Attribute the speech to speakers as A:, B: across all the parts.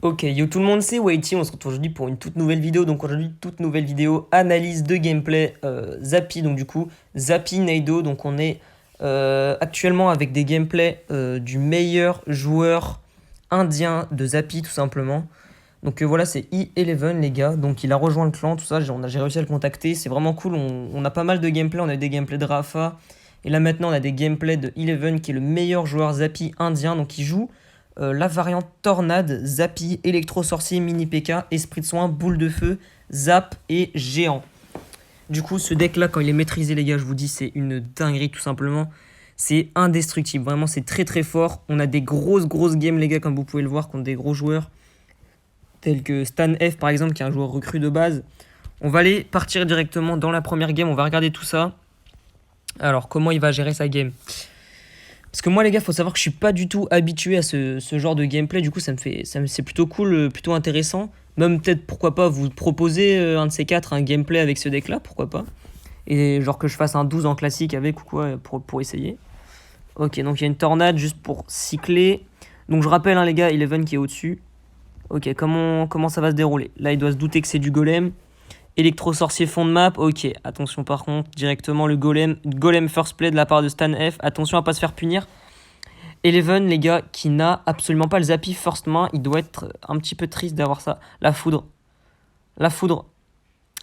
A: Ok, yo tout le monde, c'est Whitey, on se retrouve aujourd'hui pour une toute nouvelle vidéo. Donc aujourd'hui, toute nouvelle vidéo, analyse de gameplay Zappy. Donc du coup, Zappy Neido. Donc on est actuellement avec des gameplays du meilleur joueur indien de Zappy tout simplement. Donc voilà, c'est E11 les gars. Donc il a rejoint le clan, tout ça, j'ai réussi à le contacter. C'est vraiment cool, on a pas mal de gameplay, on a eu des gameplays de Rafa. Et là maintenant on a des gameplays de Eleven qui est le meilleur joueur Zappy indien. Donc il joue la variante Tornade, Zappy, Électro-Sorcier, Mini PK, Esprit de Soin, Boule de Feu, Zap et Géant. Du coup, ce deck là, quand il est maîtrisé, les gars, je vous dis, c'est une dinguerie tout simplement. C'est indestructible, vraiment, c'est très très fort. On a des grosses games, les gars, comme vous pouvez le voir, contre des gros joueurs tels que Stan F par exemple, qui est un joueur recru de base. On va aller partir directement dans la première game, on va regarder tout ça. Alors, comment il va gérer sa game? Parce que moi, les gars, faut savoir que je suis pas du tout habitué à ce genre de gameplay. Du coup, c'est plutôt cool, plutôt intéressant. Même peut-être, pourquoi pas, vous proposer un de ces quatre, un gameplay avec ce deck-là, pourquoi pas. Et genre que je fasse un 12 en classique avec ou quoi, pour essayer. Ok, donc il y a une tornade juste pour cycler. Donc je rappelle, hein, les gars, Eleven qui est au-dessus. Ok, comment ça va se dérouler? Là, il doit se douter que c'est du golem. Électro-sorcier fond de map, ok. Attention par contre, directement le golem first play de la part de Stan F. Attention à pas se faire punir. Eleven, les gars, qui n'a absolument pas le Zappy first main, il doit être un petit peu triste d'avoir ça. La foudre. La foudre.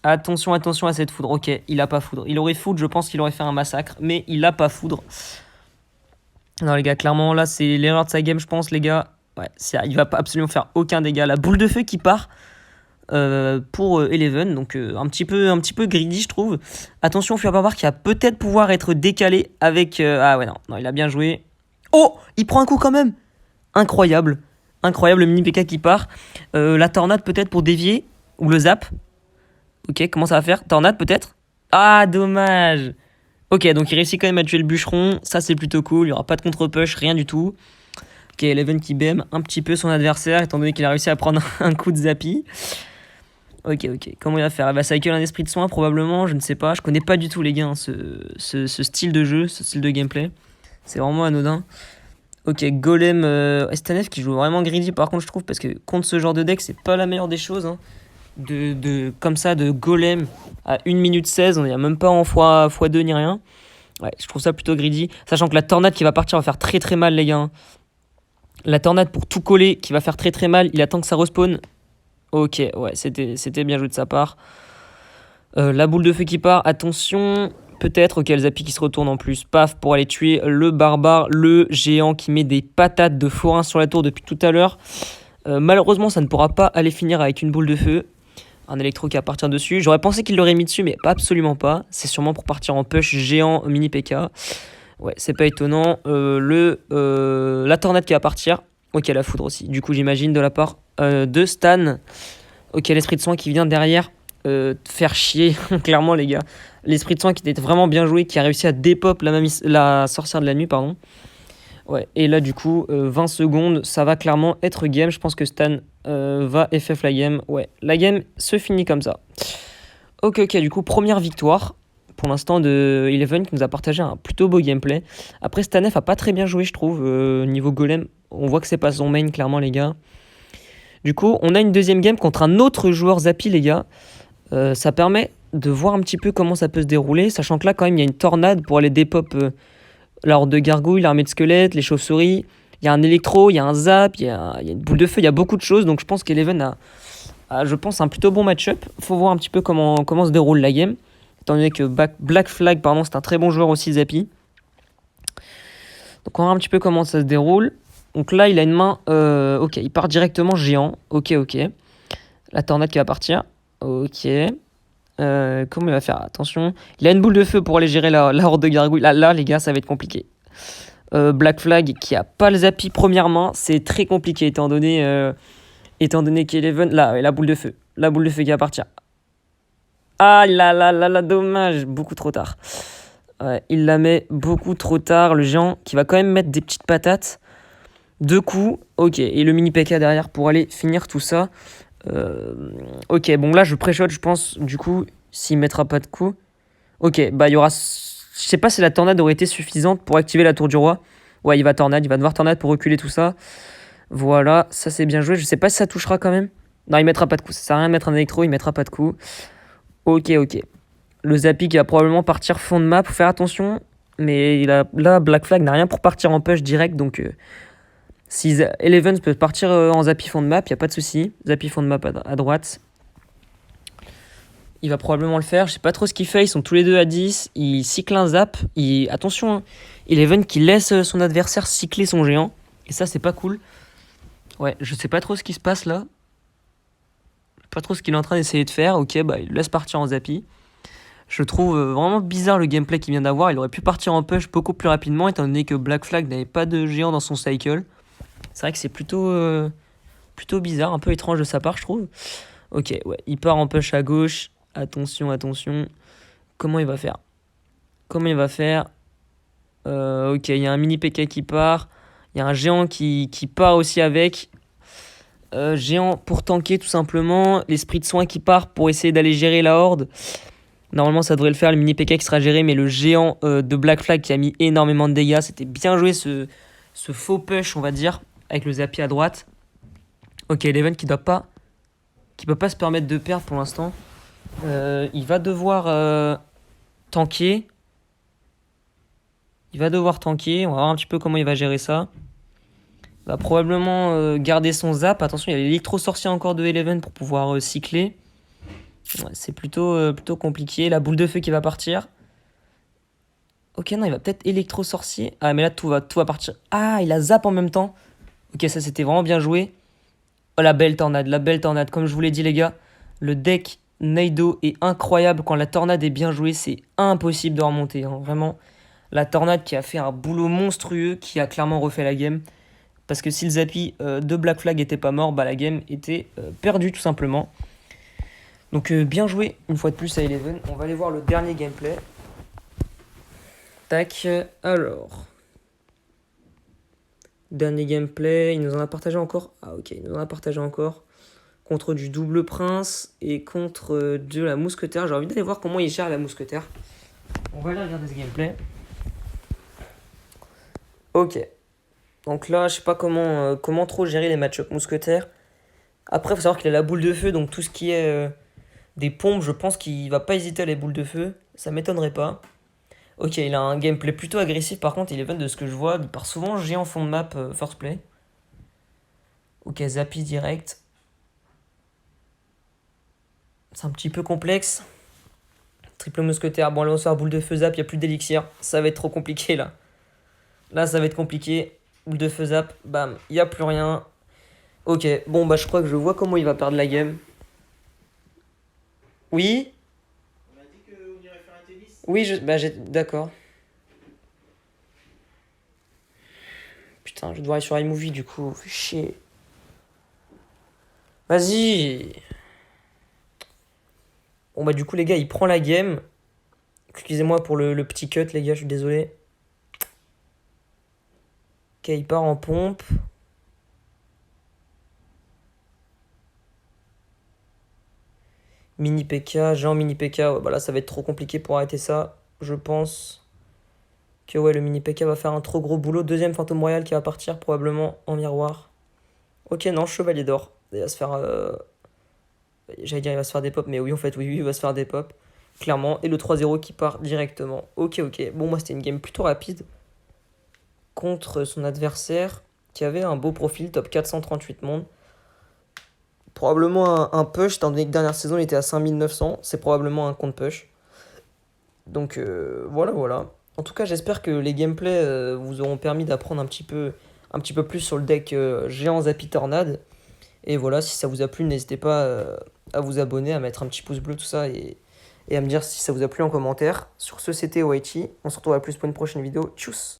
A: Attention à cette foudre. Ok, il a pas foudre. Il aurait foudre, je pense qu'il aurait fait un massacre, mais il a pas foudre. Non, les gars, clairement, là, c'est l'erreur de sa game, je pense, les gars. Ouais, il va pas absolument faire aucun dégât. La boule de feu qui part. Pour Eleven, donc un petit peu greedy je trouve. Attention, Fuir Barbare qui va peut-être pouvoir être décalé avec... Ah ouais, non, il a bien joué. Oh, il prend un coup quand même. Incroyable, le mini PK qui part. La tornade peut-être pour dévier, ou le zap. Ok, comment ça va faire? Tornade peut-être? Ah, dommage. Ok, donc il réussit quand même à tuer le bûcheron, ça c'est plutôt cool, il n'y aura pas de contre-push, rien du tout. Ok, Eleven qui BM un petit peu son adversaire, étant donné qu'il a réussi à prendre un coup de Zappy. Ok, comment il va faire? Il va cycle un esprit de soin probablement, je ne sais pas. Je connais pas du tout les gars, hein, ce style de jeu, ce style de gameplay. C'est vraiment anodin. Ok, Golem Stanef qui joue vraiment greedy par contre je trouve, parce que contre ce genre de deck c'est pas la meilleure des choses. Hein. Comme ça de Golem à 1 minute 16, on n'est même pas en x2 ni rien. Ouais, je trouve ça plutôt greedy. Sachant que la tornade qui va partir va faire très mal les gars. Hein. La tornade pour tout coller qui va faire très mal, il attend que ça respawn. Ok, ouais, c'était bien joué de sa part. La boule de feu qui part, attention. Peut-être, ok, le Zappy qui se retourne en plus. Paf, pour aller tuer le barbare, le géant qui met des patates de forain sur la tour depuis tout à l'heure. Malheureusement, ça ne pourra pas aller finir avec une boule de feu. Un électro qui va partir dessus. J'aurais pensé qu'il l'aurait mis dessus, mais absolument pas. C'est sûrement pour partir en push géant mini PK. Ouais, c'est pas étonnant. La tornade qui va partir. Ok, la foudre aussi. Du coup, j'imagine de la part de Stan. Ok, l'esprit de soin qui vient derrière faire chier, clairement, les gars. L'esprit de soin qui était vraiment bien joué, qui a réussi à dépop la sorcière de la nuit, pardon. Ouais, et là, du coup, 20 secondes, ça va clairement être game. Je pense que Stan va FF la game. Ouais, la game se finit comme ça. Ok, du coup, première victoire pour l'instant de Eleven qui nous a partagé un plutôt beau gameplay. Après, Stanef a pas très bien joué, je trouve, niveau golem. On voit que c'est pas son main, clairement, les gars. Du coup, on a une deuxième game contre un autre joueur Zappy, les gars. Ça permet de voir un petit peu comment ça peut se dérouler, sachant que là, quand même, il y a une tornade pour aller dépop la horde de gargouilles, l'armée de squelettes, les chauves-souris. Il y a un électro, il y a un zap, il y a une boule de feu, il y a beaucoup de choses. Donc, je pense qu'Eleven a, je pense, un plutôt bon match-up. Faut voir un petit peu comment se déroule la game. Étant donné que Black Flag, pardon, c'est un très bon joueur aussi, Zappy. Donc, on va voir un petit peu comment ça se déroule. Donc là, il a une main... ok, il part directement géant. Ok. La tornade qui va partir. Ok. Comment il va faire? Attention. Il a une boule de feu pour aller gérer la horde de gargouilles. Là, les gars, ça va être compliqué. Black Flag qui a pas le Zappy première main. C'est très compliqué étant donné qu'Eleven... Là, la boule de feu. La boule de feu qui va partir. Ah là, dommage. Beaucoup trop tard. Ouais, il la met beaucoup trop tard. Le géant qui va quand même mettre des petites patates. 2 coups, ok, et le mini PK derrière pour aller finir tout ça. Ok, bon là je pré-shot, je pense, du coup, s'il mettra pas de coup. Ok, bah il y aura... Je sais pas si la tornade aurait été suffisante pour activer la tour du roi. Ouais, il va devoir tornade pour reculer tout ça. Voilà, ça c'est bien joué. Je sais pas si ça touchera quand même. Non, il mettra pas de coup. Ça sert à rien de mettre un électro, il mettra pas de coup. Ok, ok. Le Zappy qui va probablement partir fond de map. Faut faire attention. Mais là, Black Flag n'a rien pour partir en push direct. Donc, si Eleven peut partir en Zappy fond de map, il n'y a pas de souci. Zappy fond de map à droite. Il va probablement le faire. Je sais pas trop ce qu'il fait. Ils sont tous les deux à 10. Il cycle un zap. Attention, hein. Eleven qui laisse son adversaire cycler son géant. Et ça, c'est pas cool. Ouais, je sais pas trop ce qui se passe là. Pas trop ce qu'il est en train d'essayer de faire. Ok, bah il laisse partir en Zappy. Je trouve vraiment bizarre le gameplay qu'il vient d'avoir. Il aurait pu partir en push beaucoup plus rapidement étant donné que Black Flag n'avait pas de géant dans son cycle. C'est vrai que c'est plutôt bizarre, un peu étrange de sa part, je trouve. Ok, ouais, il part en push à gauche. Attention, attention. Comment il va faire? Ok, il y a un mini PK qui part. Il y a un géant qui part aussi avec. Géant pour tanker tout simplement. L'esprit de soin qui part pour essayer d'aller gérer la horde. Normalement ça devrait le faire, le mini PK qui sera géré. Mais le géant de Black Flag qui a mis énormément de dégâts. C'était bien joué ce faux push on va dire. Avec le Zappy à droite. Ok, Eleven qui peut pas se permettre de perdre pour l'instant. Il va devoir tanker. On va voir un petit peu comment il va gérer ça. Il va probablement garder son zap. Attention, il y a l'électro-sorcier encore de Eleven pour pouvoir cycler. Ouais, c'est plutôt compliqué. La boule de feu qui va partir. Ok, non, il va peut-être électro-sorcier. Ah, mais là, tout va partir. Ah, il a zap en même temps. Ok, ça, c'était vraiment bien joué. Oh, la belle tornade. Comme je vous l'ai dit, les gars, le deck Naido est incroyable. Quand la tornade est bien jouée, c'est impossible de remonter. Hein. Vraiment, la tornade qui a fait un boulot monstrueux, qui a clairement refait la game. Parce que si le Zappy de Black Flag était pas mort, bah la game était perdue tout simplement. Donc bien joué une fois de plus à Eleven. On va aller voir le dernier gameplay. Tac, alors. Dernier gameplay, il nous en a partagé encore. Ah ok, il nous en a partagé encore. Contre du double prince et contre de la mousquetaire. J'ai envie d'aller voir comment il gère la mousquetaire. On va aller regarder ce gameplay. Ok. Donc là, je sais pas comment trop gérer les match-up mousquetaires. Après, il faut savoir qu'il a la boule de feu, donc tout ce qui est des pompes, je pense qu'il va pas hésiter à les boules de feu. Ça m'étonnerait pas. Ok, il a un gameplay plutôt agressif, par contre, Eleven, de ce que je vois, il part souvent géant fond de map first play. Ok, Zappy direct. C'est un petit peu complexe. Triple mousquetaire. Bon, là, on se faire boule de feu zap, il n'y a plus d'élixir. Ça va être trop compliqué, là. Là, ça va être compliqué. Boule de feu zap, bam, il n'y a plus rien. Ok, bon, bah, je crois que je vois comment il va perdre la game. Oui? On a dit qu'on irait faire un tennis. Oui, d'accord. Putain, je dois aller sur iMovie, du coup, fais chier. Vas-y. Bon, bah, du coup, les gars, il prend la game. Excusez-moi pour le petit cut, les gars, je suis désolé. Ok, il part en pompe. Mini PK, Jean mini PK. Ouais, bah là, ça va être trop compliqué pour arrêter ça. Je pense que ouais, le mini PK va faire un trop gros boulot. Deuxième Fantôme Royal qui va partir probablement en miroir. Ok, non, Chevalier d'Or. Il va se faire... J'allais dire il va se faire des pop, mais oui, en fait, oui, il va se faire des pop. Clairement. Et le 3-0 qui part directement. Ok. Bon, moi, c'était une game plutôt rapide. Contre son adversaire qui avait un beau profil, top 438 monde. Probablement un push, étant donné que dernière saison il était à 5900. C'est probablement un compte push. Donc voilà. En tout cas, j'espère que les gameplays vous auront permis d'apprendre un petit peu plus sur le deck géant Zappy Tornade. Et voilà, si ça vous a plu, n'hésitez pas à vous abonner, à mettre un petit pouce bleu, tout ça, et à me dire si ça vous a plu en commentaire. Sur ce, c'était Oichi. On se retrouve à plus pour une prochaine vidéo. Tchuss!